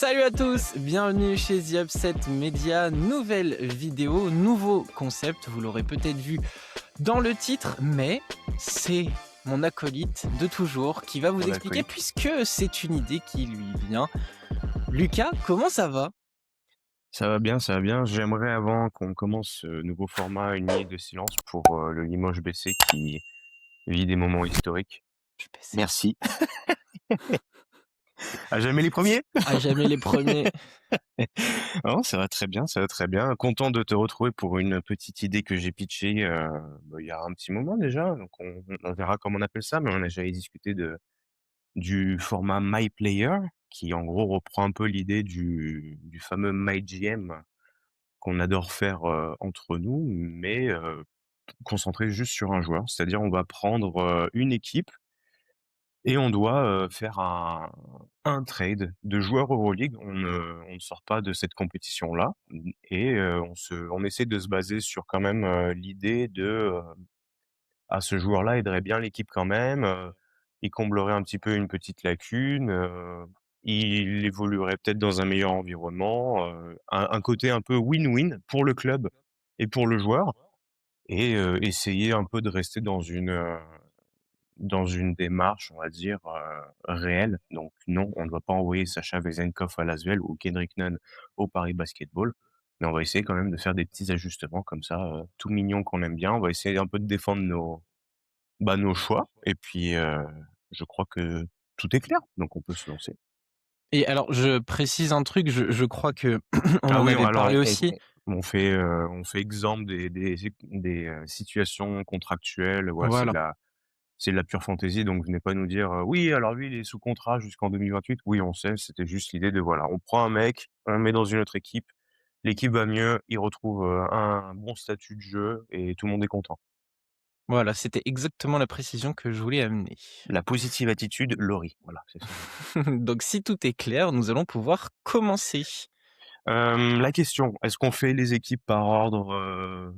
Salut à tous, bienvenue chez The Upset Media, nouvelle vidéo, nouveau concept, vous l'aurez peut-être vu dans le titre, mais c'est mon acolyte de toujours qui va vous Mon expliquer acolyte. puisque c'est une idée qui lui vient. Lucas, comment ça va? Ça va bien, ça va bien. J'aimerais avant qu'on commence ce nouveau format, une minute de silence pour, le Limoges BC qui vit des moments historiques. Je baisse. Merci. À jamais les premiers. À jamais les premiers. Non, ça va très bien, ça va très bien. Content de te retrouver pour une petite idée que j'ai pitchée, il y a un petit moment déjà, donc on verra comment on appelle ça, mais on a déjà discuté du format MyPlayer qui en gros reprend un peu l'idée du fameux MyGM qu'on adore faire, entre nous, mais concentré juste sur un joueur. C'est-à-dire on va prendre, une équipe et on doit, faire un trade de joueurs EuroLeague. On ne sort pas de cette compétition-là, et on essaie de se baser sur quand même, l'idée de, «Ah, ce joueur-là aiderait bien l'équipe quand même, il comblerait un petit peu une petite lacune, il évoluerait peut-être dans un meilleur environnement», un côté un peu win-win pour le club et pour le joueur. Et essayer un peu de rester dans une démarche, on va dire, réelle. Donc non, on ne va pas envoyer Sacha Vezenkov à l'Asvel ou Kendrick Nunn au Paris Basketball, mais on va essayer quand même de faire des petits ajustements comme ça, tout mignons qu'on aime bien. On va essayer un peu de défendre nos choix, et puis, je crois que tout est clair, donc on peut se lancer. Et alors je précise un truc, je crois que on Ah en oui, avait alors parlé aussi. on fait exemple des situations contractuelles. Voilà, Voilà. c'est de la pure fantaisie, donc venez pas nous dire, «Oui, alors lui, il est sous contrat jusqu'en 2028». Oui, on sait, c'était juste l'idée de, voilà, on prend un mec, on le met dans une autre équipe, l'équipe va mieux, il retrouve, un bon statut de jeu et tout le monde est content. Voilà, c'était exactement la précision que je voulais amener. La positive attitude, Laurie, voilà, c'est ça. Donc si tout est clair, nous allons pouvoir commencer. La question, est-ce qu'on fait les équipes par ordre,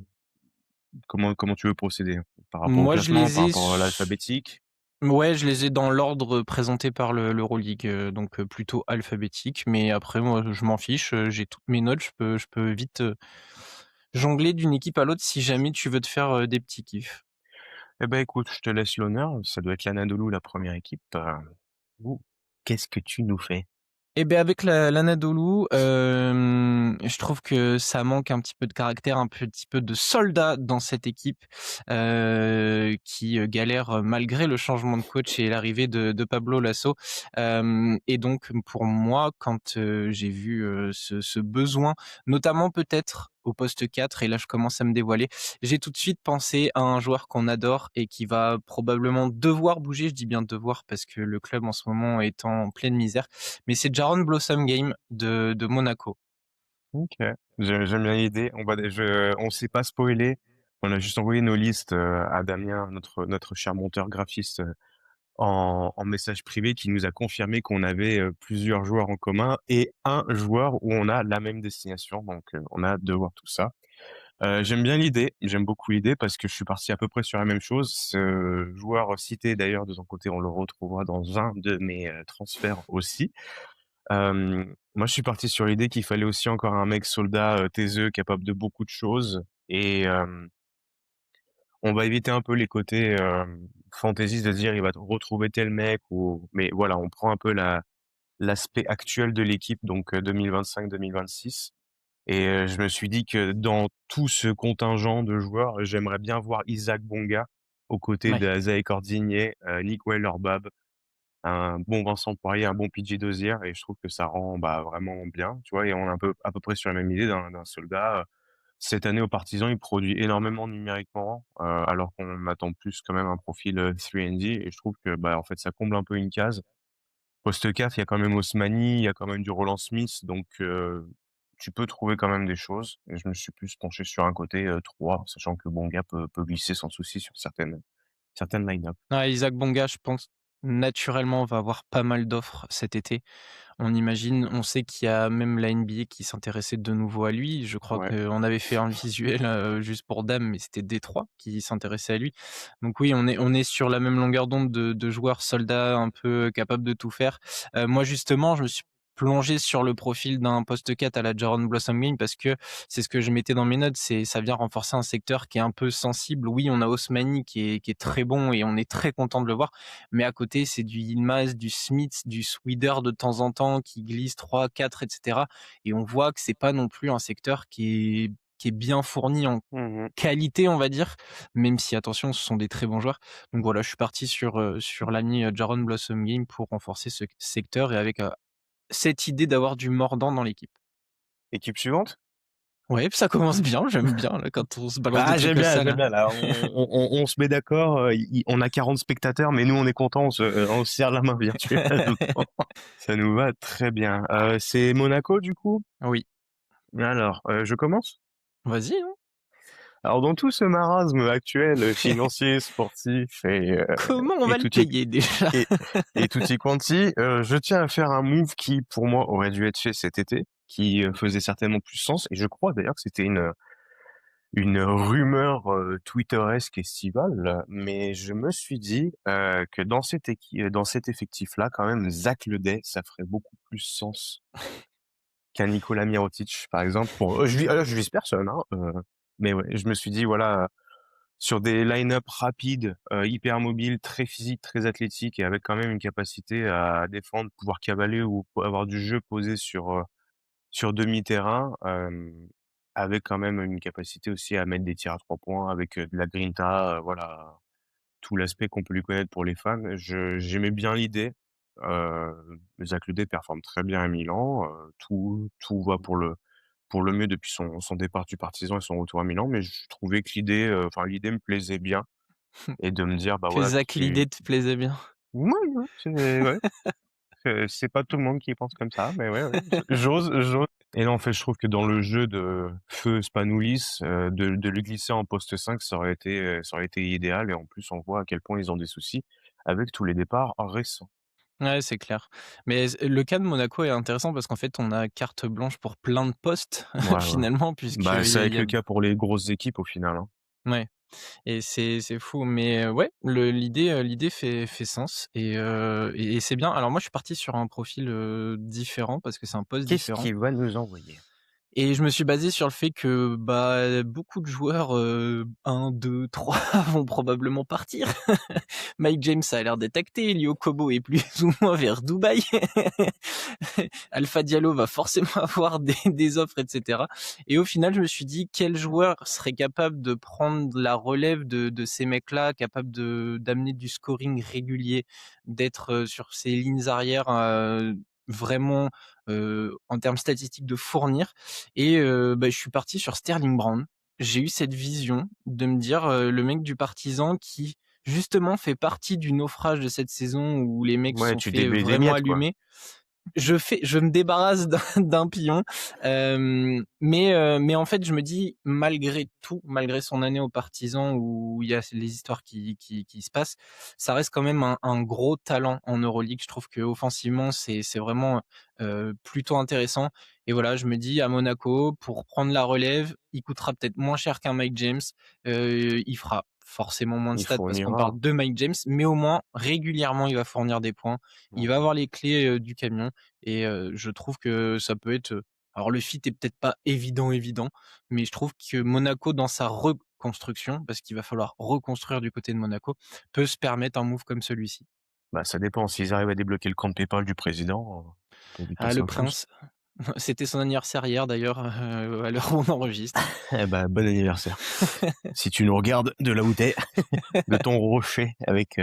comment tu veux procéder? Par rapport au Moi, je classement, les par ai rapport à s l'alphabétique? ouais, je les ai dans l'ordre présenté par l'Euroleague, donc plutôt alphabétique, mais après moi, je m'en fiche, j'ai toutes mes notes, je peux vite, jongler d'une équipe à l'autre si jamais tu veux te faire, des petits kiffs. Eh ben, écoute, je te laisse l'honneur, ça doit être l'Anadolu, la première équipe, ouh, qu'est-ce que tu nous fais? Et beh, avec l'Anadolu, je trouve que ça manque un petit peu de caractère, un petit peu de soldat dans cette équipe, qui, galère, malgré le changement de coach et l'arrivée de Pablo Lasso. Et donc pour moi, quand, j'ai vu, ce besoin, notamment peut-être au poste 4, et là je commence à me dévoiler, j'ai tout de suite pensé à un joueur qu'on adore et qui va probablement devoir bouger. Je dis bien devoir parce que le club en ce moment est en pleine misère, mais c'est Jaron Blossomgame de Monaco. OK. J'aime bien l'idée. On s'est pas spoilé. On a juste envoyé nos listes, à Damien, notre cher monteur graphiste, en message privé, qui nous a confirmé qu'on avait, plusieurs joueurs en commun et un joueur où on a la même destination, donc on a hâte de voir tout ça. J'aime bien l'idée, j'aime beaucoup l'idée parce que je suis parti à peu près sur la même chose. Ce joueur cité d'ailleurs de ton côté, on le retrouvera dans un de mes, transferts aussi. Moi, je suis parti sur l'idée qu'il fallait aussi encore un mec soldat, taiseux, capable de beaucoup de choses, et on va éviter un peu les côtés, fantaisistes, de se dire: «Il va retrouver tel mec», ou mais voilà, on prend un peu l'aspect actuel de l'équipe, donc 2025-2026, et je me suis dit que dans tout ce contingent de joueurs, j'aimerais bien voir Isaac Bonga aux côtés Ouais. d'Azaï Cordigné, Nick Weiler-Babb, un bon Vincent Poirier, un bon PJ Dozier, et je trouve que ça rend, bah, vraiment bien, tu vois? Et on est un peu à peu près sur la même idée d'un soldat. Cette année, aux Partisans, il produit énormément numériquement, alors qu'on attend plus quand même un profil, 3&D, et je trouve que, bah, en fait, ça comble un peu une case. Poste 4, il y a quand même Osmani, il y a quand même du Roland Smith, donc tu peux trouver quand même des choses, et je me suis plus penché sur un côté, 3, sachant que Bonga peut glisser sans souci sur certaines line-up. Ouais, Isaac Bonga, je pense, naturellement, va avoir pas mal d'offres cet été. On imagine, on sait qu'il y a même la NBA qui s'intéressait de nouveau à lui. Je crois Ouais. qu'on avait fait un visuel, juste pour Dame, mais c'était Détroit qui s'intéressait à lui. Donc oui, on est sur la même longueur d'onde de joueurs soldats un peu capables de tout faire. Moi justement, je me suis plonger sur le profil d'un poste 4 à la Jaron Blossom Game parce que c'est ce que je mettais dans mes notes, c'est ça vient renforcer un secteur qui est un peu sensible. Oui, on a Osmani qui est très bon et on est très content de le voir, mais à côté, c'est du Yilmaz, du Smith, du Swider de temps en temps qui glisse 3, 4, et cetera, et on voit que c'est pas non plus un secteur qui est bien fourni en Mmh. qualité, on va dire, même si attention, ce sont des très bons joueurs. Donc voilà, je suis parti sur l'ami, Jaron Blossom Game pour renforcer ce secteur et avec, cette idée d'avoir du mordant dans l'équipe. Équipe suivante? Ouais, ça commence bien, j'aime bien là quand on se balance des Ah, trucs comme ça j'aime là. bien là, on se met d'accord, i on a 40 spectateurs, mais nous on est contents, on se serre la main virtuellement. Ça nous va très bien. C'est Monaco du coup? Oui, Alors, je commence? vas-y, hein. Alors dans tout ce marasme actuel, financier, sportif Comment on et va le tutti payer déjà? et et tutti quanti, je tiens à faire un move qui pour moi aurait dû être fait cet été, qui, faisait certainement plus sens et je crois d'ailleurs que c'était une rumeur, twitteresque estivale, mais je me suis dit, que dans cet effectif-là quand même Zach Ledey, ça ferait beaucoup plus sens qu'un Nikola Mirotic par exemple pour je vise personne, hein, mais ouais, je me suis dit voilà, sur des line-up rapides, hyper mobiles, très physiques, très athlétiques et avec quand même une capacité à défendre, pouvoir cavaler ou avoir du jeu posé sur demi-terrain, avec quand même une capacité aussi à mettre des tirs à 3 points avec, de la grinta, voilà, tout l'aspect qu'on peut lui connaître pour les fans. J'aimais bien l'idée. Zach Ledey performe très bien à Milan, tout va pour le mieux depuis son départ du Partizan et son retour à Milan, mais je trouvais que l'idée me plaisait bien et de me dire, bah, Que voilà, Zach tu l'idée te plaisait bien. ouais, ouais, c'est pas tout le monde qui pense comme ça, mais ouais, ouais, j'ose et là, en fait, je trouve que dans le jeu de feu Spanoulis, de lui glisser en poste 5, ça aurait été idéal et en plus, on voit à quel point ils ont des soucis avec tous les départs récents. Ouais, c'est clair. Mais le cas de Monaco est intéressant parce qu'en fait, on a carte blanche pour plein de postes Ouais, ouais. finalement Bah, puisqu'il ça y a va il être y a le cas pour les grosses équipes au final, hein. ouais. Et c'est fou, mais ouais, l'idée fait sens et c'est bien. Alors moi, je suis parti sur un profil, différent parce que c'est un poste Qu'est-ce différent. qu'il va nous envoyer? Et je me suis basé sur le fait que, bah, beaucoup de joueurs, 1, 2, 3 vont probablement partir. Mike James a l'air d'être acté, Lyo Kobo est plus ou moins vers Dubaï. Alpha Diallo va forcément avoir des offres, et cetera. Et au final, je me suis dit: «Quel joueur serait capable de prendre la relève de ces mecs-là, capable de d'amener du scoring régulier, d'être, sur ces lignes arrières, vraiment, en termes statistiques de fournir?» Et bah, je suis parti sur Sterling Brown. J'ai eu cette vision de me dire, le mec du Partizan qui justement fait partie du naufrage de cette saison où les mecs se Ouais, sont tu fait déblaies des vraiment miettes, quoi. allumer. Je me débarrasse d'un pion, mais en fait, je me dis malgré tout, malgré son année aux Partisans où il y a les histoires qui se passent, ça reste quand même un gros talent en Euroleague. Je trouve qu'offensivement, c'est vraiment, plutôt intéressant et voilà, je me dis à Monaco, pour prendre la relève, il coûtera peut-être moins cher qu'un Mike James, il fera forcément moins de Il stats parce qu'on fournira. parle de Mike James, mais au moins régulièrement, il va fournir des points, il va Mmh. avoir les clés, du camion et je trouve que ça peut être, alors le fit est peut-être pas évident, mais je trouve que Monaco dans sa reconstruction, parce qu'il va falloir reconstruire du côté de Monaco, peut se permettre un move comme celui-ci. Bah, ça dépend. S'ils arrivent à débloquer le compte PayPal du président, on peut vite Ah passer le à autre chose. prince, c'était son anniversaire hier d'ailleurs, à l'heure où on enregistre. Eh bah, bon anniversaire. Si tu nous regardes de là où tu de ton rocher avec,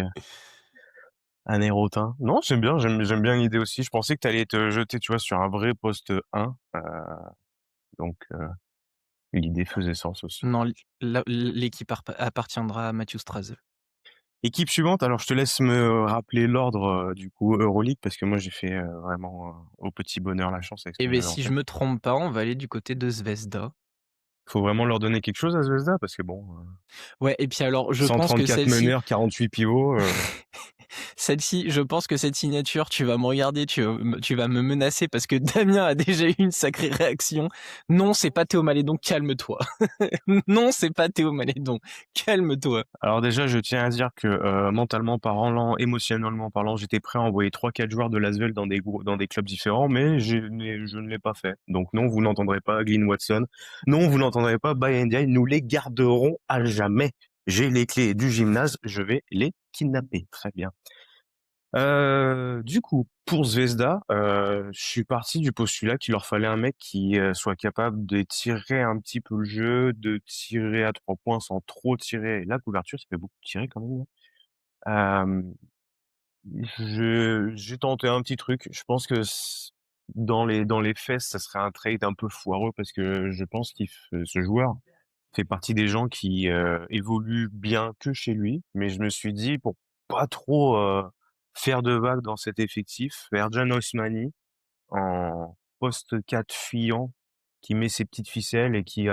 un air hautain. Non, j'aime bien l'idée aussi. Je pensais que tu allais te jeter, tu vois, sur un vrai poste 1, donc l'idée faisait sens aussi. Non, l'équipe appartiendra à Matthew Strasel. Équipe suivante, alors je te laisse me rappeler l'ordre, du coup Euroleague parce que moi j'ai fait, vraiment, au petit bonheur la chance avec ce Et que beh, j'avais en si je tête. me trompe pas, on va aller du côté de Zvezda. Faut vraiment leur donner quelque chose à Zvezda parce que bon, Ouais, et puis alors, je pense que 134 celle-ci, meneurs, 48 pivots, celle-ci, je pense que cette signature, tu vas me regarder, tu vas me menacer parce que Damien a déjà eu une sacrée réaction. Non, c'est pas Théo Malédon, calme-toi. Non, c'est pas Théo Malédon, calme-toi. Alors déjà, je tiens à dire que mentalement parlant, émotionnellement parlant, j'étais prêt à envoyer 3-4 joueurs de Lasvel dans des clubs différents, mais je ne l'ai pas fait. Donc non, vous n'entendrez pas Glyn Watson. Non, vous n'entendrez pas Bayern Ndiaye. Nous les garderons à jamais. J'ai les clés du gymnase, je vais les kidnapper. Très bien. Du coup, pour Zvezda, je suis parti du postulat qu'il leur fallait un mec qui soit capable de tirer un petit peu le jeu, de tirer à 3 points sans trop tirer. La couverture, ça fait beaucoup de tirer quand même, hein. J'ai tenté un petit truc. Je pense que dans les faits, ça serait un trade un peu foireux parce que je pense ce joueur fait partie des gens qui évoluent bien que chez lui. Mais je me suis dit, pour pas trop faire de vagues dans cet effectif, Ercan Osmani en poste 4 fuyant, qui met ses petites ficelles et qui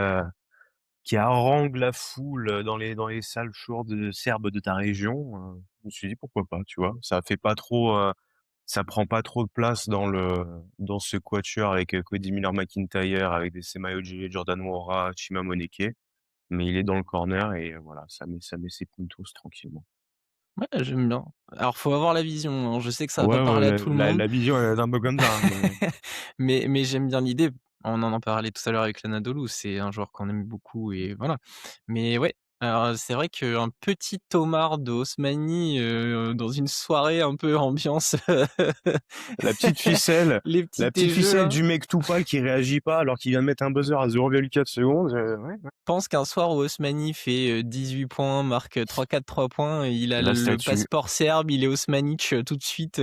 harangue la foule dans les salles chaudes serbes de ta région. Je me suis dit pourquoi pas, tu vois. Ça fait pas trop, ça prend pas trop de place dans ce quatuor avec Cody Miller-McIntyre, avec des Sema Ogier, Jordan Nwora, Chima Moneke. Mais il est dans le corner et voilà, ça met ses puntos tranquillement. Ouais, j'aime bien. Alors, faut avoir la vision, hein. Je sais que ça va Ouais, pas parler à tout le monde. la vision elle est un peu comme ça, hein, mais Mais j'aime bien l'idée. On en parlait tout à l'heure avec l'Anadolu, c'est un joueur qu'on aime beaucoup et voilà. Mais ouais, alors c'est vrai qu'un petit homard de Osmani, dans une soirée un peu ambiance la petite ficelle, les la petits petite jeux ficelle là. du mec tout pâle qui réagit pas alors qu'il vient de mettre un buzzer à 0,4 secondes, ouais, ouais. Je pense qu'un soir où Osmani fait, 18 points, marque, 3-4 3 points, et il a La le statue. passeport serbe, il est Osmanic, tout de suite,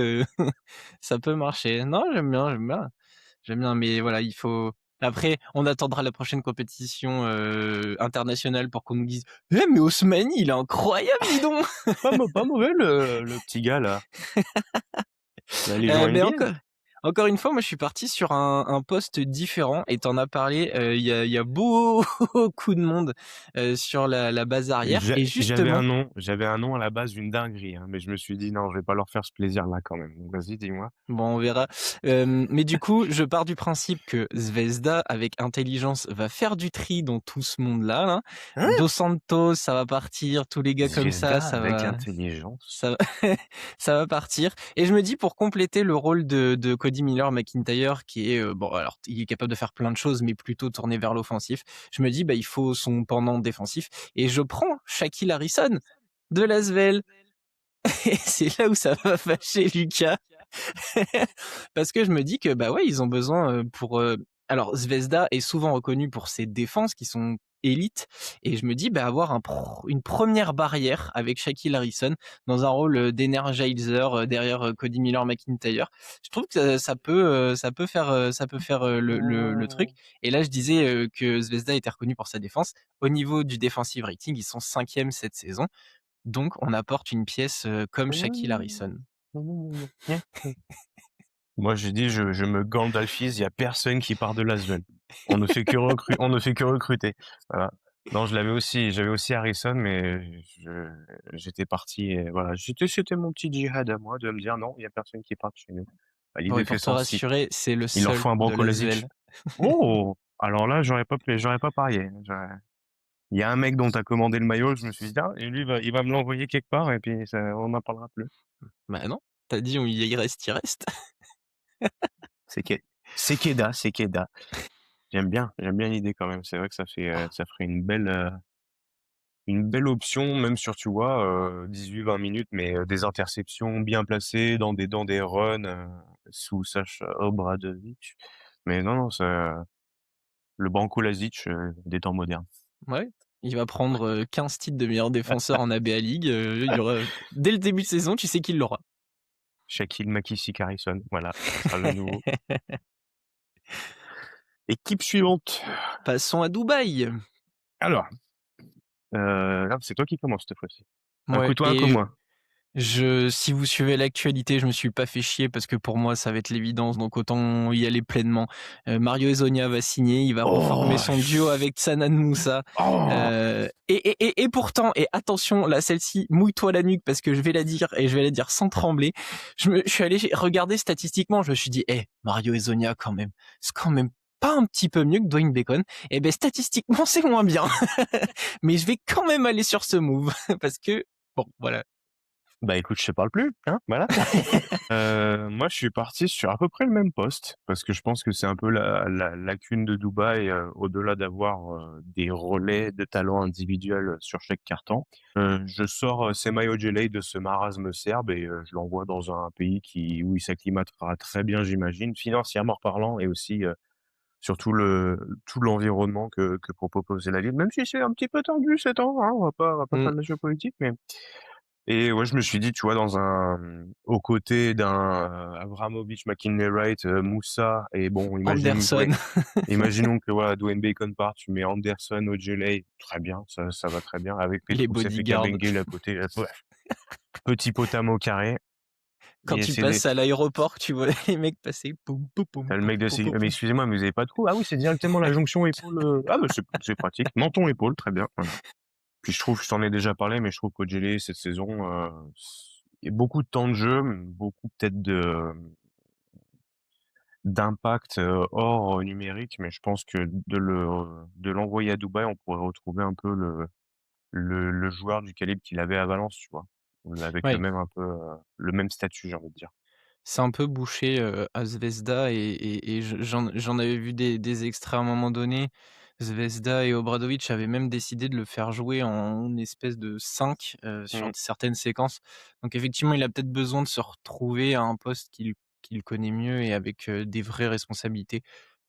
ça peut marcher. Non, j'aime bien, j'aime bien. J'aime bien, mais voilà, il faut après, on attendra la prochaine compétition, internationale pour qu'on nous dise: «Eh mais Osmani, il est incroyable, dis donc!» Pas mauvais le petit gars là. La Légion Beh, NBA. encore une fois, moi, je suis parti sur un poste différent et tu en as parlé, il y a beaucoup de monde, sur la base arrière et justement J'avais un nom à la base, une dinguerie, hein, mais je me suis dit: «Non, je vais pas leur faire ce plaisir-là quand même». Donc vas-y, dis-moi? bon, on verra. Mais du coup, je pars du principe que Zvezda, avec intelligence, va faire du tri dans tout ce monde-là, là. Hein? Dos Santos, ça va partir. Tous les gars comme ça, Zvezda ça avec va, intelligence. ça va, ça va partir. Et je me dis, pour compléter le rôle de Cody Miller-McIntyre, qui est, bon, alors, il est capable de faire plein de choses, mais plutôt tourné vers l'offensif. Je me dis, bah, il faut son pendant défensif. Et je prends Shaquille Harrison de Lasvel. Et c'est là où ça va fâcher Lucas. Parce que je me dis que, bah ouais, ils ont besoin, alors Zvezda est souvent reconnu pour ses défenses qui sont élites, et je me dis, bah, avoir une première barrière avec Shaquille Harrison dans un rôle, d'energizer, derrière, Cody Miller-McIntyre. Je trouve que ça peut faire, le truc. Mmh. Et là, je disais, que Zvezda était reconnu pour sa défense. Au niveau du defensive rating, ils sont 5e cette saison. Donc on apporte une pièce, comme Shaquille Harrison. Moi, j'ai dit, je me Gandalfise, il y a personne qui part de Lasvel. On ne fait que recruter. Voilà. Non, j'avais aussi Harrison, mais j'étais parti, et voilà. C'était mon petit djihad à moi de me dire non, il y a personne qui part de chez nous. Bah, Bon, et l'idée fait pour te sens si rassurer, c'est le il leur seul faut un de Branko Lazic. Lasvel. Oh! Alors là, j'aurais pas parié. Il y a un mec dont tu as commandé le maillot, je me suis dit, ah, et lui, il va me l'envoyer quelque part, et puis on n'en parlera plus. Bah non, t'as dit: «On il reste, il reste». C'est Ke- c'est Keda, c'est Keda. J'aime bien l'idée quand même. C'est vrai que ça ferait une belle option, même sur, tu vois, 18-20 minutes, mais des interceptions bien placées dans des runs, sous Sacha Obradovic. Mais non, non, le Branko Lazic, des temps modernes. Ouais, il va prendre, 15 titres de meilleur défenseur en ABA League, il y aura dès le début de saison, tu sais qu'il l'aura. Shaquille McKissick-Harrison, voilà, ça sera le nouveau. Équipe suivante. Passons à Dubaï. Alors, c'est toi qui commence cette fois-ci. Un coup Ouais, toi, un coup et moi. Si vous suivez l'actualité, je me suis pas fait chier parce que pour moi, ça va être l'évidence, donc autant y aller pleinement. Mario Hezonja va signer, il va reformer Oh! son duo avec Sanad Moussa. Oh! Et pourtant, et attention, là, celle-ci, mouille-toi la nuque parce que je vais la dire et je vais la dire sans trembler. Je suis allé regarder statistiquement, je me suis dit, Mario Hezonja quand même, c'est quand même pas un petit peu mieux que Dwayne Bacon. Eh ben, statistiquement, c'est moins bien. Mais je vais quand même aller sur ce move parce que, bon, voilà. Bah, écoute, je te parle plus, hein, voilà. Moi, je suis parti sur à peu près le même poste parce que je pense que c'est un peu la lacune de Dubaï, au-delà d'avoir, des relais de talents individuels sur chaque carton. Je sors, Semaio Ojele de ce marasme serbe et je l'envoie dans un pays où il s'acclimatera très bien, j'imagine, financièrement parlant et aussi, sur tout l'environnement que peut proposer la ville, même si c'est un petit peu tendu ces temps, hein, on va pas Mmh. faire de la géopolitique, mais et ouais, je me suis dit, tu vois, aux côtés d'un, Abramovich, McKinley Wright, Moussa et bon, Anderson. imaginons que voilà, Dwayne Bacon part, tu mets Anderson, Ojeleye, très bien, ça va très bien avec Les Petrousev et bodyguards. Kabengele à côté, ouais, petit potam au carré Quand et tu c'est des passes à l'aéroport, tu vois les mecs passer. Poum, poum, poum, tu le poum, mec de poum, sécu: poum, «Mais poum. excusez-moi, mais vous avez pas de trou?» «Ah oui, c'est directement la jonction épaule, ah bah, c'est pratique, menton-épaule, très bien», voilà. Puis je t'en ai déjà parlé, mais je trouve qu'Ojeleye cette saison, il y a beaucoup de temps de jeu, beaucoup peut-être d'impact, hors, numérique, mais je pense que de l'envoyer à Dubaï, on pourrait retrouver un peu le joueur du calibre qu'il avait à Valence, tu vois? Avec Ouais, le même statut, j'ai envie de dire. c'est un peu bouché, à Zvezda et j'en avais vu des extraits à un moment donné. Zvezda et Obradović avaient même décidé de le faire jouer en espèce de 5 sur Mmh. certaines séquences. Donc effectivement, il a peut-être besoin de se retrouver à un poste qu'il connaît mieux et avec, des vraies responsabilités.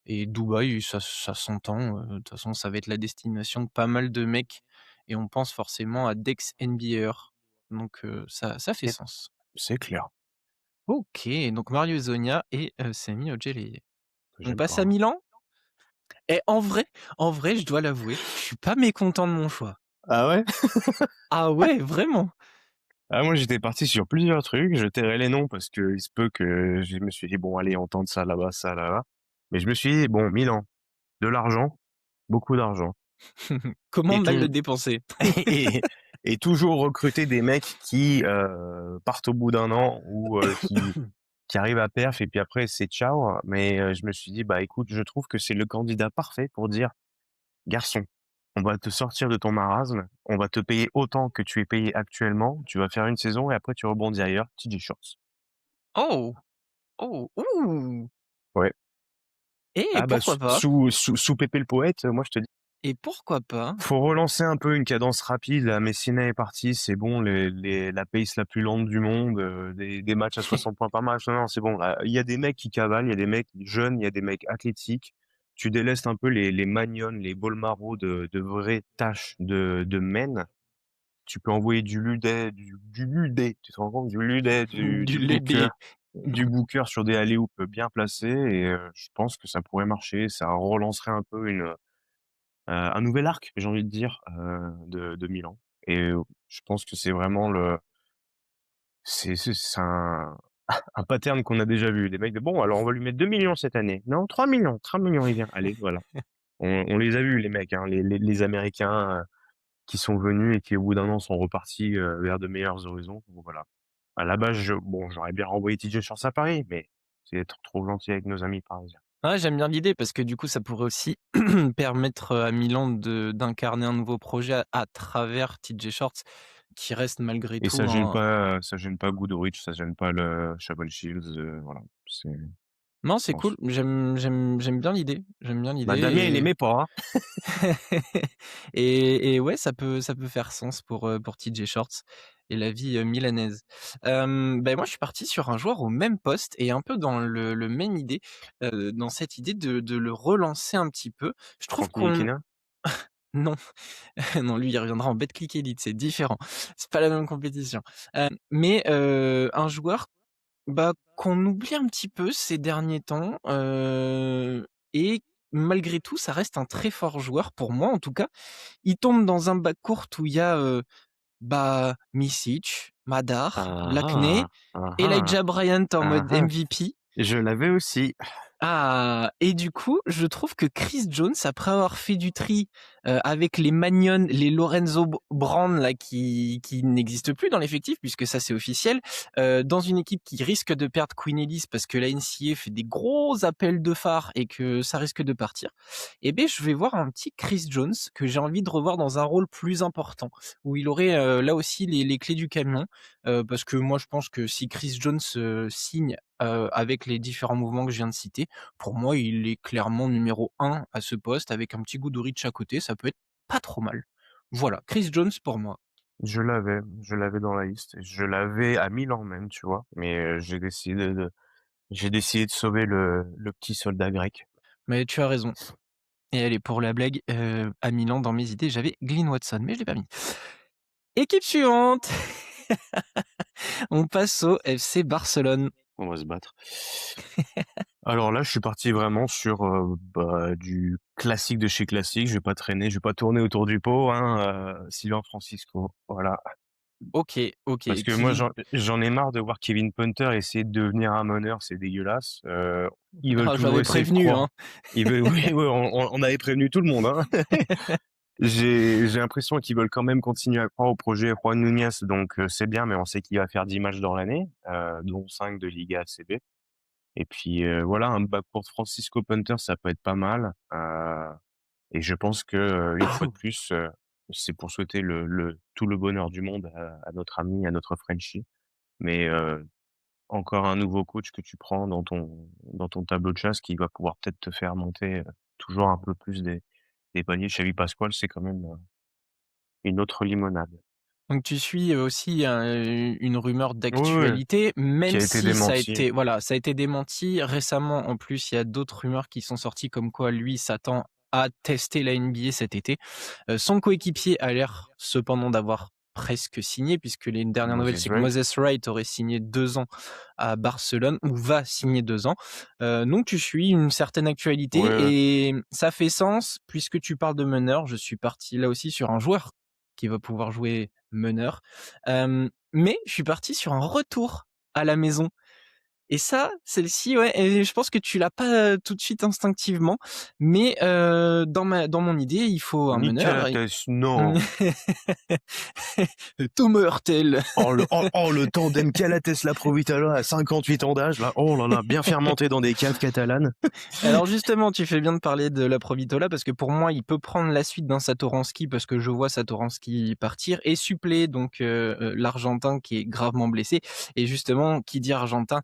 Et Dubaï, ça s'entend, de toute façon, ça va être la destination de pas mal de mecs et on pense forcément à d'ex-NBAers, donc ça fait Et sens. c'est clair, OK, donc Mario Hezonja et Semi Ojeleye. que On j'aime pas, passe à hein. Milan? Et en vrai, je dois l'avouer, je suis pas mécontent de mon choix. Ah ouais? Ah ouais, vraiment? Ah moi, j'étais parti sur plusieurs trucs, je tairai les noms parce qu'il se peut que je me suis dit: «Bon allez, on tente ça là-bas». Mais je me suis dit: «Bon, Milan, de l'argent, beaucoup d'argent Comment et mal le tout». dépenser? Et et toujours recruter des mecs qui, partent au bout d'un an ou, qui arrivent à perf et puis après c'est ciao. Mais, je me suis dit: «Bah, écoute, je trouve que c'est le candidat parfait pour dire: "Garçon, on va te sortir de ton marasme, on va te payer autant que tu es payé actuellement, tu vas faire une saison et après tu rebondis ailleurs, TJ Shorts". Oh! Oh! Ouh! Ouais. Et Ah bah, pourquoi pas? sous Pépé le Poète, moi je te dis, Et pourquoi pas? faut relancer un peu une cadence rapide. La Messina est partie, c'est bon, la pace la plus lente du monde, des matchs à 60 points par match. Non, non, c'est bon. Là, il y a des mecs qui cavalent, il y a des mecs jeunes, il y a des mecs athlétiques. Tu délestes un peu les Magnon, les Bolmaro de vraies tâches de men. Tu peux envoyer du Ludet, tu te rends compte? Du Ludet, Du Booker, lait. sur des alley-oops bien placés et je pense que ça pourrait marcher. Ça relancerait un peu un nouvel arc, j'ai envie de dire, de Milan et je pense que c'est vraiment c'est un pattern qu'on a déjà vu. Les mecs de: «Bon, alors on va lui mettre 2 millions cette année. Non, 3 millions, il vient. Allez, voilà». On les a vus les mecs, hein, les Américains, qui sont venus et qui au bout d'un an sont repartis, vers de meilleurs horizons. Donc voilà. À la base, j'aurais bien renvoyé TJ Shorts à Paris, mais c'est être trop gentil avec nos amis parisiens Ouais, j'aime bien l'idée parce que du coup, ça pourrait aussi permettre, à Milan d'incarner un nouveau projet à travers TJ Shorts, qui reste malgré et tout un ça gêne pas Guduric, ça gêne pas le Chabot Shields, voilà. C'est non, je c'est cool, pense. j'aime bien l'idée, j'aime bien Bah, Damien, il l'idée aimait pas, hein. et ouais, ça peut faire sens pour TJ Shorts et la vie, milanaise. Moi, je suis parti sur un joueur au même poste et un peu dans le même idée, dans cette idée de le relancer un petit peu. Je trouve Franck qu'on Ntilikina? non. Non, lui, il reviendra en Betclic Elite, c'est différent. C'est pas la même compétition. Un joueur, qu'on oublie un petit peu ces derniers temps, et malgré tout, ça reste un très fort joueur, pour moi en tout cas. Il tombe dans un backcourt où il y a, Micic, Madar, Ah Lackney, ah, ah Elijah Bryant en ah, mode ah. MVP. Je l'avais aussi. Ah et du coup, je trouve que Chris Jones, après avoir fait du tri, avec les Mannion, les Lorenzo Brown là qui n'existent plus dans l'effectif puisque ça c'est officiel, dans une équipe qui risque de perdre Queen Ellis parce que la NCAA fait des gros appels de phare et que ça risque de partir, eh beh, je vais voir un petit Chris Jones que j'ai envie de revoir dans un rôle plus important, où il aurait, là aussi les clés du camion, parce que moi je pense que si Chris Jones, signe, avec les différents mouvements que je viens de citer, pour moi, il est clairement numéro un à ce poste avec un petit Goodrich à côté, ça peut être pas trop mal. Voilà, Chris Jones pour moi. Je l'avais dans la liste. Je l'avais à Milan même, tu vois? Mais, j'ai décidé de sauver le petit soldat grec. Mais tu as raison. Et allez, pour la blague, à Milan, dans mes idées, j'avais Glyn Watson, mais je l'ai pas mis. Équipe suivante, on passe au FC Barcelone. On va se battre. Alors là, je suis parti vraiment sur, du classique de chez classique. Je vais pas traîner, je vais pas tourner autour du pot, hein, Sylvain Francisco, voilà. OK, OK, Parce que moi, qui j'en ai marre de voir Kevin Punter essayer de devenir un meneur, c'est dégueulasse. Ils veulent ah, toujours j'avais essayer de prévenu, croire. hein. Ils veulent oui, oui, on avait prévenu tout le monde, hein. J'ai l'impression qu'ils veulent quand même continuer à croire au projet Juan Nunez, donc c'est bien, mais on sait qu'il va faire 10 matchs dans l'année, dont 5 de Liga ACB. Et puis, voilà, un backcourt Francisco Punter, ça peut être pas mal, et je pense que, une fois de plus, c'est pour souhaiter le tout le bonheur du monde à notre ami, à notre Frenchie. Mais, encore un nouveau coach que tu prends dans ton tableau de chasse qui va pouvoir peut-être te faire monter, toujours un peu plus des paliers. Xavi Pascual, c'est quand même, une autre limonade. Donc tu suis aussi une rumeur Oui, oui, d'actualité, qui même a été si ça a démenti. été voilà, ça a été démenti récemment. En plus, il y a d'autres rumeurs qui sont sorties comme quoi lui s'attend à tester la NBA cet été. Son coéquipier a l'air cependant d'avoir presque signé puisque les dernières nouvelles, Moses c'est que Wright. Moses Wright aurait signé 2 ans à Barcelone ou va signer 2 ans. Donc tu suis une certaine Ouais, ouais. actualité et ça fait sens puisque tu parles de meneur. Je suis parti là aussi sur un joueur qui va pouvoir jouer meneur. Mais je suis parti sur un retour à la maison et ça, celle-ci, ouais, et je pense que tu l'as pas, tout de suite instinctivement, mais dans mon idée, il faut un Nick meneur et Calates, non! Tom Hurtel. Oh le tandem Calates-Laprovitala à 58 ans d'âge là, oh là là, bien fermenté dans des caves catalanes. Alors justement, tu fais bien de parler de la Provitola parce que pour moi, il peut prendre la suite d'un Satoransky parce que je vois Satoransky partir et suppléer donc l'Argentin qui est gravement blessé et justement, qui dit Argentin,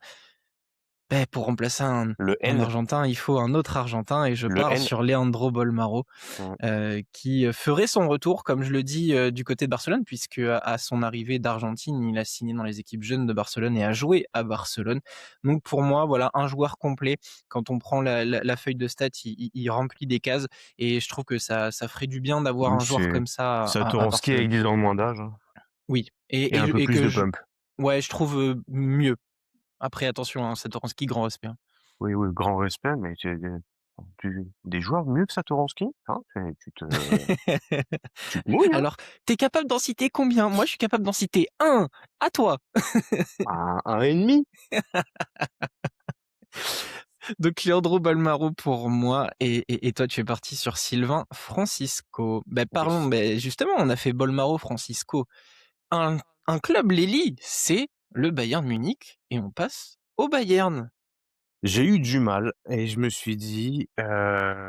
beh, pour remplacer Le un N, Argentin, il faut un autre Argentin et je le pars N. sur Leandro Bolmaro, Mmh. qui ferait son retour, comme je le dis, du côté de Barcelone, puisque à son arrivée d'Argentine, il a signé dans les équipes jeunes de Barcelone et a joué à Barcelone. Donc pour moi, voilà, un joueur complet. Quand on prend la feuille de stats, il remplit des cases et je trouve que ça ferait du bien d'avoir Oui, un joueur c'est comme ça à Satoransky Barcelone. avec 10 ans de moins d'âge, hein, Oui et un peu et plus que de je pump. ouais, je trouve, mieux. Après attention, hein, Satoransky, grand respect, hein. Oui, oui, grand respect, mais des joueurs mieux que Satoransky, hein, tu te mouilles, hein? Alors, t'es capable d'en citer combien? Moi, je suis capable d'en citer un. À toi. Un et demi. Donc, Leandro Balmaro pour moi et toi, tu es parti sur Sylvain Francisco. Ben, parlons, Oui. ben, justement, on a fait Balmaro Francisco. Un, un club l'Eli, c'est le Bayern Munich et on passe au Bayern. J'ai eu du mal et je me suis dit,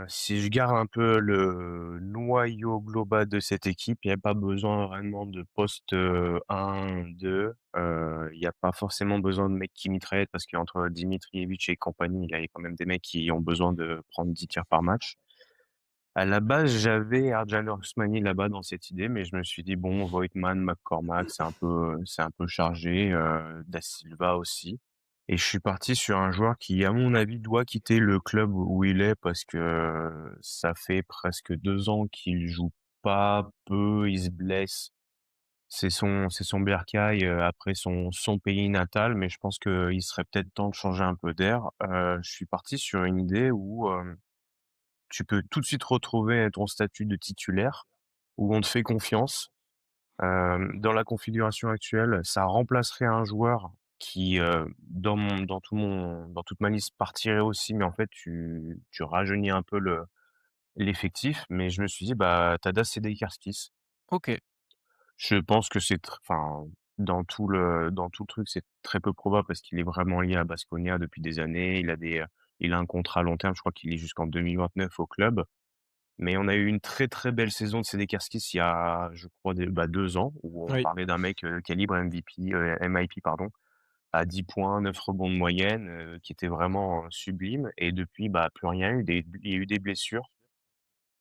si je garde un peu le noyau global de cette équipe, il y a pas besoin vraiment de poste, 1-2, il y a pas forcément besoin de mecs qui mitraillent parce qu'entre Dimitrievitch et compagnie, il y a quand même des mecs qui ont besoin de prendre 10 tirs par match. À la base, j'avais Ardjan Ousmani là-bas dans cette idée, mais je me suis dit: «Bon, Voigtman, McCormack, c'est un peu chargé, Da Silva aussi», et je suis parti sur un joueur qui, à mon avis, doit quitter le club où il est parce que ça fait presque 2 ans qu'il joue pas, peu, il se blesse. C'est son bercail, après son pays natal, mais je pense qu'il serait peut-être temps de changer un peu d'air. Je suis parti sur une idée où, tu peux tout de suite retrouver ton statut de titulaire, où on te fait confiance, Dans la configuration actuelle, ça remplacerait un joueur qui, dans toute ma liste partirait aussi, mais en fait tu rajeunis un peu l'effectif, mais je me suis dit: «Bah, Tadas Sedekerskis». OK. Je pense que dans tout le truc, c'est très peu probable parce qu'il est vraiment lié à Baskonia depuis des années. Il a un contrat à long terme, je crois qu'il est jusqu'en 2029 au club. Mais on a eu une très, très belle saison de Sedekerskis il y a, je crois, 2 ans, où on Oui. parlait d'un mec, calibre MIP, pardon, à 10 points, 9 rebonds de moyenne, qui était vraiment, sublime. Et depuis, bah, plus rien eu, il y a eu des blessures.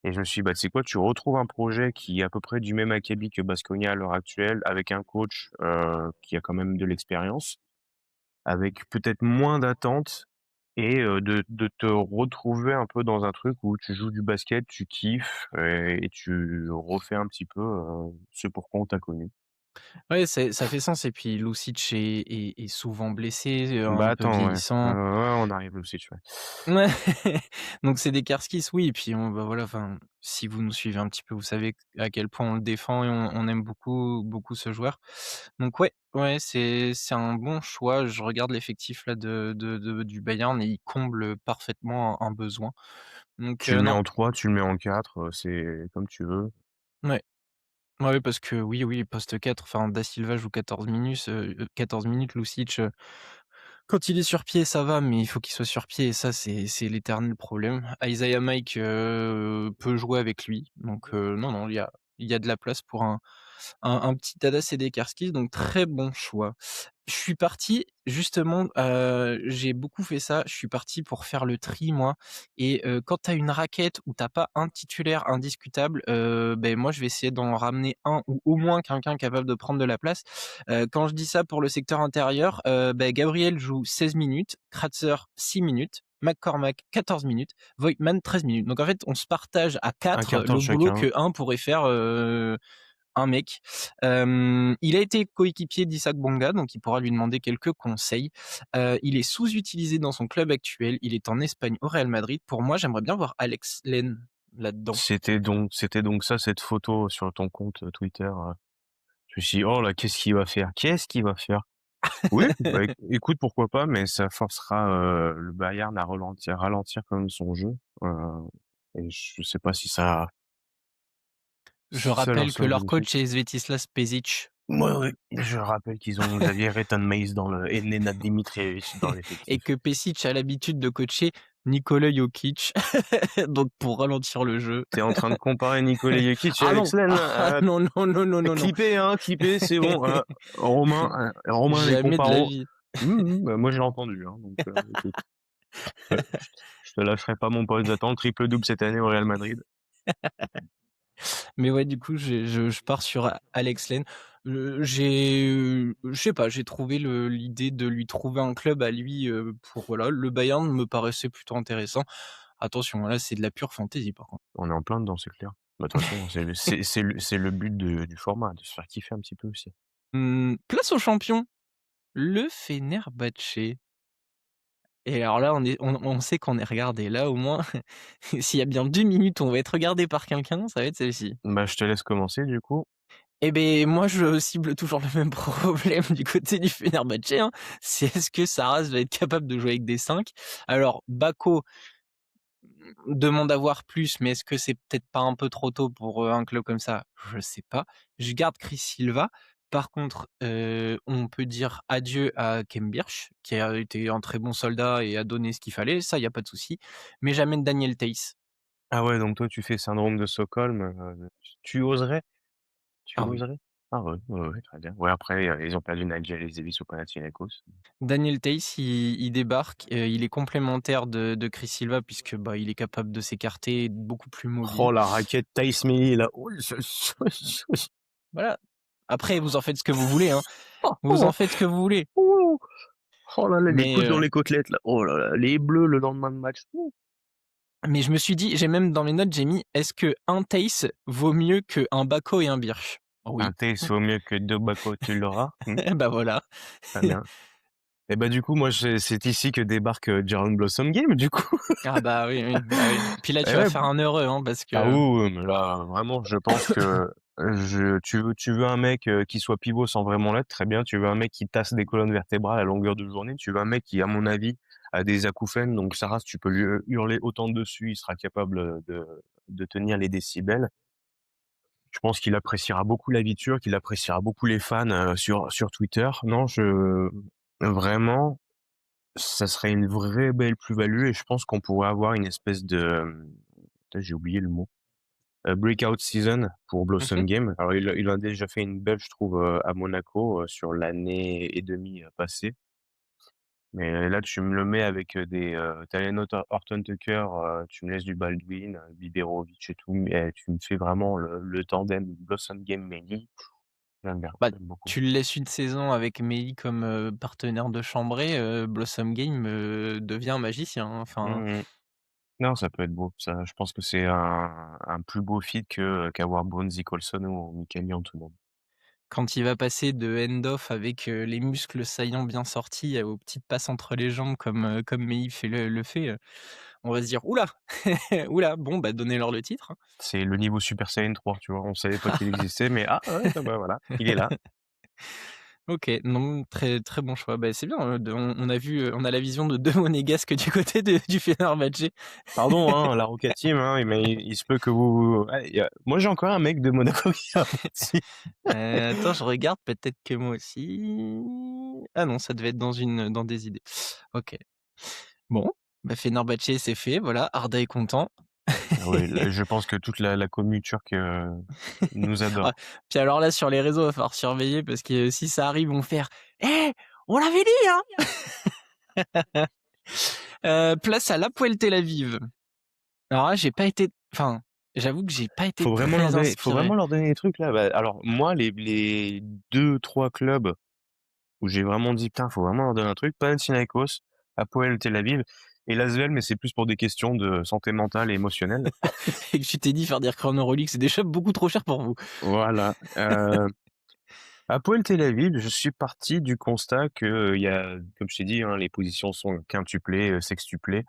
Et je me suis dit: «Bah, tu sais quoi? Tu retrouves un projet qui est à peu près du même acabit que Baskonia à l'heure actuelle, avec un coach, qui a quand même de l'expérience, avec peut-être moins d'attentes, et de te retrouver un peu dans un truc où tu joues du basket, tu kiffes, et tu refais un petit peu, ce pourquoi on t'a connu». Ouais, ça fait sens et puis Lucic est souvent blessé, Bah, un peu attends, ouais, vieillissant. ouais, on arrive aussi, tu vois? Ouais, donc c'est des Karskis, oui et puis bah, voilà, enfin, si vous nous suivez un petit peu, vous savez à quel point on le défend et on aime beaucoup, beaucoup ce joueur. Donc ouais, ouais, c'est un bon choix. Je regarde l'effectif là du Bayern et il comble parfaitement un besoin. Donc Tu le mets non, en 3, tu le mets en 4, c'est comme tu veux. ouais. Ouais, ouais, parce que oui, oui, poste 4, enfin Da Silva joue 14 minutes, Lucic, quand il est sur pied, ça va, mais il faut qu'il soit sur pied et ça, c'est l'éternel problème. Isaiah Mike, peut jouer avec lui, donc non, non, il y a de la place pour un petit Tadas Sedekerski, donc très bon choix. Je suis parti justement, j'ai beaucoup fait ça, je suis parti pour faire le tri moi et quand tu as une raquette où tu as pas un titulaire indiscutable, beh, moi je vais essayer d'en ramener un ou au moins quelqu'un capable de prendre de la place. Quand je dis ça pour le secteur intérieur, Gabriel joue 16 minutes, Kratzer 6 minutes, McCormack 14 minutes, Voigtman 13 minutes. Donc en fait, on se partage à Un 4 carton le boulot chacun. que un pourrait faire, un mec. Il a été coéquipier d'Isaac Bonga, donc il pourra lui demander quelques conseils. Il est sous-utilisé dans son club actuel. Il est en Espagne au Real Madrid. Pour moi, j'aimerais bien voir Alex Len là-dedans. C'était donc ça, cette photo sur ton compte, Twitter, je me suis dit: «Oh là, qu'est-ce qu'il va faire? Qu'est-ce qu'il va faire?» Oui, bah, écoute, pourquoi pas, mais ça forcera, le Bayern à ralentir quand même son jeu, heu et je sais pas Je si ça leur rappelle que sera leur bénéfique. coach est Svetislav Pešić Ouais, ouais, je rappelle qu'ils ont Xavier Retan-Mace et Nenad Dimitrievich dans et l'effectif. que Pešić a l'habitude de coacher Nikola Jokic. Donc pour ralentir le jeu. Tu es en train de comparer Nikola Jokic et Ah non! Alex Len, Ah non, non, non, non, non, non. clippé, hein, clippé, c'est bon, Romain les Jamais de la comparos. vie. Bah, moi, je l'ai entendu, hein, donc écoute, je te lâcherai pas mon poste. J'attends le triple double cette année au Real Madrid. Mais ouais, du coup, je pars sur Alex Len. Je sais pas, j'ai trouvé l'idée de lui trouver un club à lui, pour voilà, le Bayern me paraissait plutôt intéressant. Attention, là, c'est de la pure fantaisie, par contre. On est en plein dedans, c'est clair. Bah, de toute façon, c'est le but du format, de se faire kiffer un petit peu aussi. Place aux champions, le Fenerbahçe. Et alors là, on sait qu'on est regardé. Là, au moins, s'il y a bien 2 minutes où on va être regardé par quelqu'un, ça va être celle-ci. Bah, je te laisse commencer du coup. Eh beh, moi, je cible toujours le même problème du côté du Fenerbahçe, hein. C'est est-ce que Sarraz va être capable de jouer avec des 5? Alors Bako demande à voir plus, mais est-ce que c'est peut-être pas un peu trop tôt pour, un club comme ça? Je sais pas. Je garde Chris Silva. Par contre, on peut dire adieu à Khem Birch, qui a été un très bon soldat et a donné ce qu'il fallait, ça, il y a pas de souci. Mais j'amène Daniel Theis. Ah ouais, donc toi, tu fais syndrome de Stockholm, tu oserais? Tu Ah oui. oserais? Ah ouais, ouais, ouais, très bien. Ouais, après, ils ont perdu Nigel Elzevis au Panathinaikos. Daniel Theis, il débarque, il est complémentaire de Chris Silva puisque, bah, il est capable de s'écarter, beaucoup plus mobile. Oh, la raquette Thais Melli là. Voilà. Après, vous en faites ce que vous voulez, hein. Oh, Vous en oh, faites ce que vous voulez. oh, oh là là, les Mais, coudes dans les côtelettes là. Oh là là, les bleus le lendemain de match. Ouh. mais je me suis dit, j'ai même dans mes notes, j'ai mis: «Est-ce qu'un Theis vaut mieux qu'un Bako et un Birch?» Un Oui. Thais vaut mieux que 2 Bako, tu l'auras. Bah, voilà. Très bien. Et bah, du coup, moi, c'est ici que débarque, Jaren Blossom Game, du coup. Ah bah, oui, oui, bah, oui. Puis là, Et tu vas ouais, faire un heureux, hein, parce ah que oui, oui, mais là, vraiment, je pense que Tu veux un mec, qui soit pivot sans vraiment l'être, très bien. Tu veux un mec qui tasse des colonnes vertébrales à longueur de journée. Tu veux un mec qui, à mon avis, a des acouphènes, donc sa race, tu peux lui, hurler autant dessus, il sera capable, de tenir les décibels. Je pense qu'il appréciera beaucoup la vie turque, il appréciera beaucoup les fans, sur Twitter. Non, vraiment, ça serait une vraie belle plus-value et je pense qu'on pourrait avoir une espèce de, putain, j'ai oublié le mot, breakout season pour Mmh. Blossom Game. Alors il a déjà fait une belle, je trouve, à Monaco, sur l'année et demie, passée. Mais là, tu me le mets avec, des, Talennot Horton Tucker, tu me laisses du Baldwin, Biberovic et tout, mais tu me fais vraiment le tandem Blossom Game Melli. J'aime bien, Bah, j'aime beaucoup. tu le laisses une saison avec Meili comme, partenaire de chambrée, Blossom Game, devient un magicien, hein. Enfin, Mmh mh. Non, ça peut être beau. Ça, je pense que c'est un plus beau feat qu'avoir Bonesy Colson ou Mikael Yantounen. quand il va passer de end-off avec, les muscles saillants bien sortis, aux petites passes entre les jambes comme Meili fait, on va se dire: «Ouh là! Ouh là, bon, bah, donnez-leur le titre, hein». C'est le niveau Super Saiyan 3, tu vois? On savait pas qu'il existait, mais ah ouais, bah, voilà, il est là. OK, non, très très bon choix. Bah, c'est bien, on a vu, on a la vision de 2 monégasques du côté du Fenerbahçe. Pardon, hein, la Roca Team, hein, mais il se peut que ouais, moi j'ai encore un mec de Monaco qui a aussi. Attends, je regarde, peut-être que moi aussi. Ah non, ça devait être dans des idées. OK. Bon, bah, Fenerbahçe, c'est fait, voilà, Arda est content. Oui, là, je pense que toute la commu turque, nous Ah, adore. puis alors là, sur les réseaux, il va falloir surveiller parce que si ça arrive, on vont faire: «Eh! On l'avait dit, hein!» Place à l'Hapoel Tel Aviv. Alors là, j'ai pas été enfin, j'avoue que j'ai pas été très Faut inspiré. vraiment leur donner des trucs là. Bah, alors moi les 2-3 clubs où j'ai vraiment dit: «Putain, faut vraiment leur donner un truc», Panathinaikos, Hapoel Tel Aviv et l'ASVEL, mais c'est plus pour des questions de santé mentale et émotionnelle. Et que tu t'es dit faire des recrues en Euroleague, c'est déjà beaucoup trop cher pour vous. Voilà, Hapoel Tel Aviv, je suis parti du constat que, il y a comme je t'ai dit, hein, les positions sont quintuplées, sextuplées,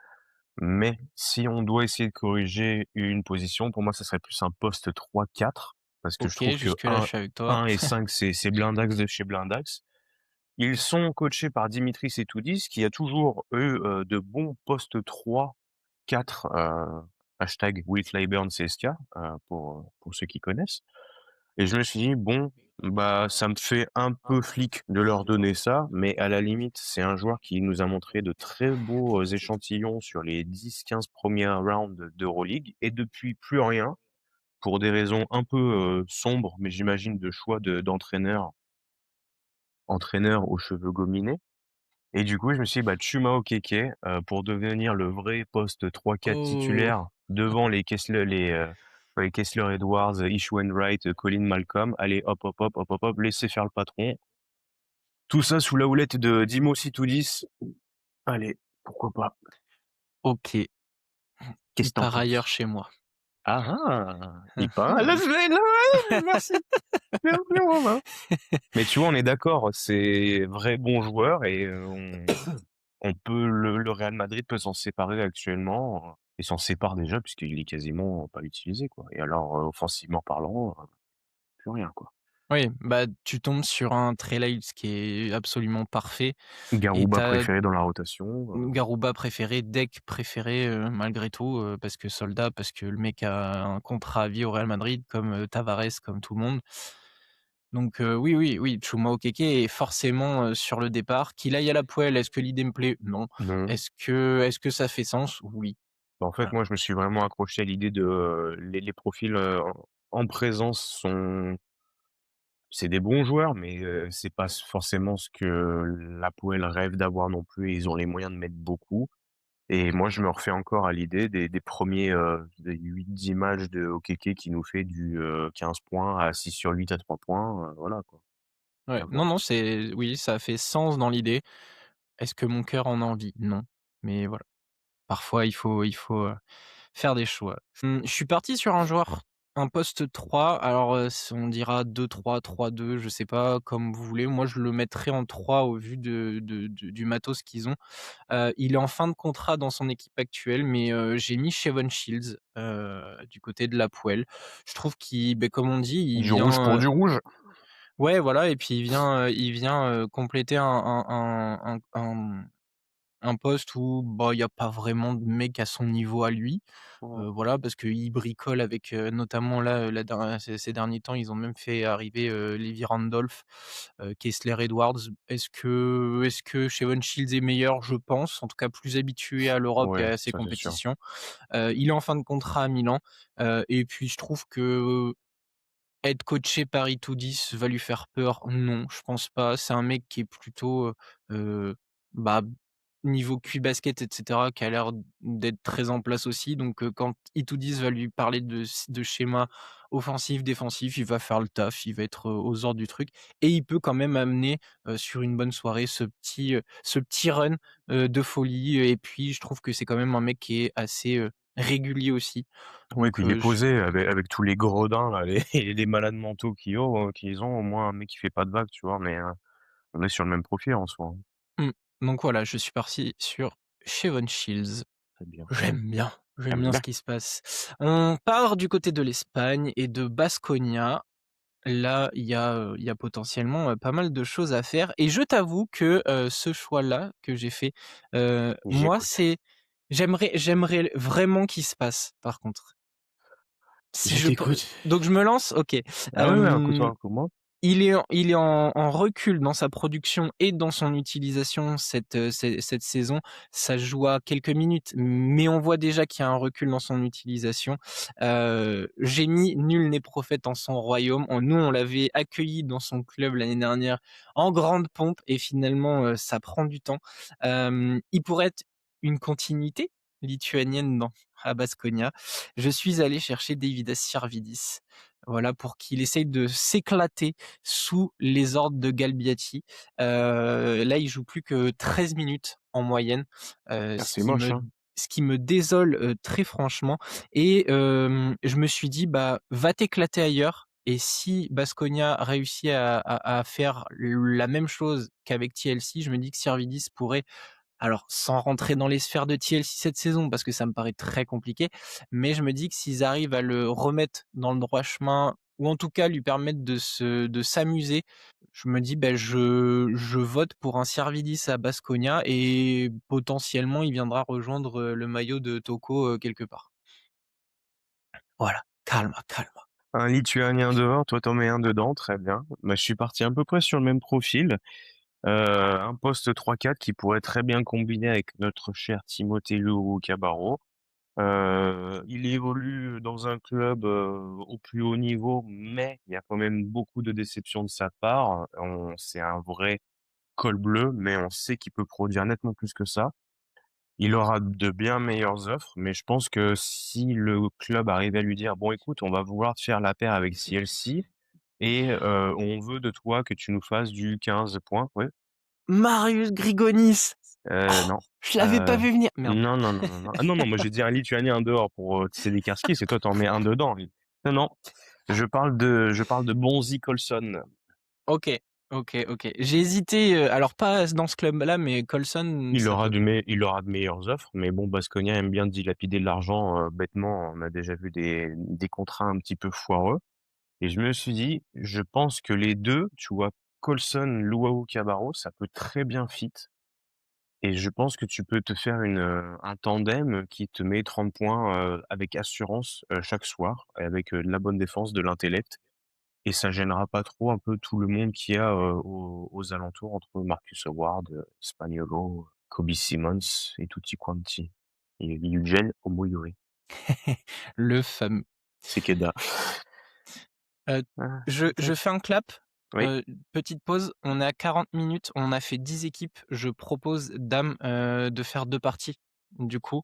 mais si on doit essayer de corriger une position, pour moi, ça serait plus un poste 3-4 parce que je OK, trouve que jusque-là, je suis avec toi. 1 et 5, c'est Blindax de chez Blindax. Ils sont coachés par Dimitris Etoudis qui a toujours eu, de bons postes 3-4, hashtag Will Clyburn CSK, pour ceux qui connaissent. Et je me suis dit: «Bon, bah, ça me fait un peu flic de leur donner ça, mais à la limite, c'est un joueur qui nous a montré de très beaux, échantillons sur les 10-15 premiers rounds d'Euroleague et depuis plus rien, pour des raisons un peu, sombres, mais j'imagine de choix entraîneur aux cheveux gominés». Et du coup, je me suis dit: «Bah, Chuma Okeke, pour devenir le vrai poste 3-4 Oh! titulaire devant les Kessler Edwards, Ish Wainwright, Colin Malcolm. Allez, hop, hop, hop, hop, hop, hop, laissez faire le patron». Tout ça sous la houlette de Dimo Itoudis. Allez, pourquoi pas? OK, Qu'est-ce il que tu part ailleurs penses? chez moi. Ah ah! Il Hein, part à hein. Las Vegas, ouais, merci, merci Romain. Mais tu vois, on est d'accord, c'est vrai bon joueur et on peut le Real Madrid peut s'en séparer actuellement, et s'en sépare déjà puisqu'il est quasiment pas utilisé, quoi, et alors, offensivement parlant, plus rien, quoi. Oui, bah, tu tombes sur un Trey Lyles qui est absolument parfait et Garouba tu as préféré dans la rotation, Garouba préféré, Deck préféré, malgré tout, parce que soldat, parce que le mec a un contrat à vie au Real Madrid comme, Tavares, comme tout le monde. Donc oui, oui, oui, Chuma Okeke est forcément, sur le départ. Qu'il aille à la poêle, est-ce que l'idée me plaît? Non. non. Est-ce que ça fait sens? Oui. Bah, en fait, Voilà. moi, je me suis vraiment accroché à l'idée de, les profils, en présence sont c'est des bons joueurs, mais c'est pas forcément ce que l'Hapoel rêve d'avoir non plus, et ils ont les moyens de mettre beaucoup. Et moi, je me refais encore à l'idée des premiers, des 8-10 matchs de Okeke qui nous fait du, 15 points à 6 sur 8 à 3 points, voilà, quoi, et Ouais, à non, voir. non, c'est oui, ça fait sens dans l'idée. Est-ce que mon cœur en a envie? Non. Mais voilà, parfois il faut, faire des choix. Je suis parti sur un joueur Un poste 3, alors, on dira 2-3, 3-2, je sais pas, comme vous voulez. Moi, je le mettrais en 3 au vu du matos qu'ils ont. Il est en fin de contrat dans son équipe actuelle, mais j'ai mis Shavon Shields, du côté de l'Hapoel. Je trouve qu'il beh, comme on dit, il Du rouge pour vient, du rouge. ouais, voilà, et puis il vient, compléter un poste où, bah, il y a pas vraiment de mec à son niveau à lui. Mmh. Voilà, parce qu'il bricole avec, notamment là, la der ces derniers temps, ils ont même fait arriver, Levi Randolph, Kessler Edwards. Est-ce que Shavon Shields est meilleur? Je pense, en tout cas plus habitué à l'Europe et Ouais, à ses ça c'est sûr. compétitions. Il est en fin de contrat à Milan, et puis je trouve que être coaché par Itoudis va lui faire peur? Non, je pense pas. C'est un mec qui est plutôt, bah, niveau QI basket et cetera, qui a l'air d'être très en place aussi. Donc, quand Itoudis va lui parler de schéma offensif, défensif, il va faire le taf, il va être, aux ordres du truc, et il peut quand même amener, sur une bonne soirée ce petit run, de folie, et puis je trouve que c'est quand même un mec qui est assez, régulier aussi. Oui, Donc, puis il est je posé avec tous les gredins là, les les malades mentaux qu'ils ont, au moins un mec qui fait pas de vagues, tu vois? On est sur le même profil en soi, hein. Mmh. Donc voilà, je suis parti sur Shavon Shields. Très bien. J'aime bien ce Bien. qui se passe. On part du côté de l'Espagne et de Baskonia. Là, il y a potentiellement, pas mal de choses à faire, et je t'avoue que, ce choix-là que j'ai fait, moi, J'écoute. j'aimerais vraiment qu'il se passe, par contre. Si Je je peux t'écoute. donc je me lance? OK. Ah ouais, ouais, Hem raconte-moi. il est en recul dans sa production et dans son utilisation cette saison. Ça se joue à quelques minutes, mais on voit déjà qu'il y a un recul dans son utilisation. J'ai mis nul n'est prophète en son royaume. Nous, on l'avait accueilli dans son club l'année dernière en grande pompe, et finalement, ça prend du temps. Il pourrait être une continuité lituanienne à Baskonia. Je suis allé chercher Davidas Sirvydis, voilà, pour qu'il essaye de s'éclater sous les ordres de Galbiati. Là, il joue plus que 13 minutes en moyenne, Ah, ce c'est qui moche, me hein. ce qui me désole, très franchement, et je me suis dit: «Bah, va t'éclater ailleurs», et si Baskonia réussit à faire la même chose qu'avec TLC, je me dis que Sirvydis pourrait, alors, sans rentrer dans les sphères de TLC cette saison, parce que ça me paraît très compliqué, mais je me dis que s'ils arrivent à le remettre dans le droit chemin, ou en tout cas lui permettre de s'amuser, je me dis, ben, je vote pour un Servidis à Baskonia, et potentiellement il viendra rejoindre, le maillot de Toko, quelque part. Voilà, calme, calme. Un Lituanien dehors, toi t'en mets un dedans, très bien. Bah, je suis parti à peu près sur le même profil. Un poste 3-4 qui pourrait très bien combiner avec notre cher Timothée Cabarro. Il évolue dans un club, au plus haut niveau, mais il y a quand même beaucoup de déceptions de sa part. C'est un vrai col bleu, mais on sait qu'il peut produire nettement plus que ça. Il aura de bien meilleures offres, mais je pense que si le club arrive à lui dire: «Bon écoute, on va vouloir te faire la paire avec CLC et on veut de toi que tu nous fasses du 15 points». Ouais, Marius Grigonis! Oh! non, Je l'avais pas vu venir. Merde. non, non, non, non, non. Ah non, non, moi j'ai dit un Lituanien dehors pour, tisser des Karskis et toi tu en mets un dedans. Non, non, je parle de Bonzi Colson. OK, OK, OK. J'ai hésité, alors pas dans ce club-là, mais Colson, Il ça aura peut. de meilleures offres, mais bon, Baskonia aime bien dilapider de l'argent, bêtement. On a déjà vu des contrats un petit peu foireux et je me suis dit: «Je pense que les 2, tu vois, Colson, Luau Cabarro, ça peut très bien fit et je pense que tu peux te faire un tandem qui te met 30 points, avec assurance, chaque soir, avec, de la bonne défense, de l'intellect et ça gênera pas trop un peu tout le monde qu'il y a, aux alentours entre Marcus Howard, Spaniolo, Kobe Simmons et tutti quanti et Eugene Omoyori. Le fameux. Sekeda. Heu, Ah, je peut-être. fais un clap, Oui, petite pause, on est à 40 minutes, on a fait 10 équipes. Je propose, Dame, de faire 2 parties, du coup.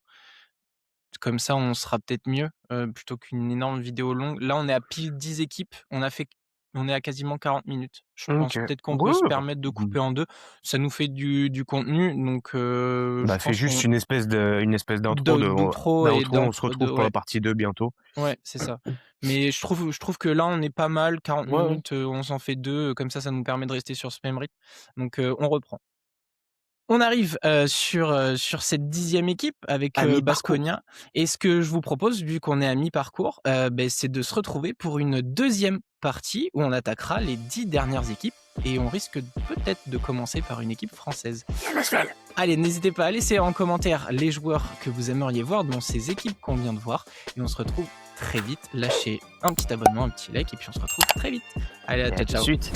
Comme ça, on sera peut-être mieux, plutôt qu'une énorme vidéo longue. Là, on est à pile 10 équipes, on a fait On est à quasiment 40 minutes. Je pense OK. peut-être qu'on peut Ouais, se bah, permettre de couper en 2. Ça nous fait du contenu, donc je bah, fais pense juste qu'on une espèce d'intro d'outro et d'outro, on se d'intro de retrouve pour la ouais, partie 2 bientôt. ouais, c'est ça. Mais je trouve que là, on est pas mal, 40 Ouais, ouais. minutes, on s'en fait 2, comme ça nous permet de rester sur ce même rythme. Donc on reprend. On arrive, sur cette 10e équipe avec, À mi-parcours. Baskonia et ce que je vous propose, vu qu'on est à mi-parcours, c'est de se retrouver pour une deuxième partie où on attaquera les 10 dernières équipes et on risque peut-être de commencer par une équipe française. Allez, n'hésitez pas à laisser en commentaire les joueurs que vous aimeriez voir dans ces équipes qu'on vient de voir et on se retrouve très vite. Lâchez un petit abonnement, un petit like et puis on se retrouve très vite. Allez, Et à ciao, tout de ciao. suite.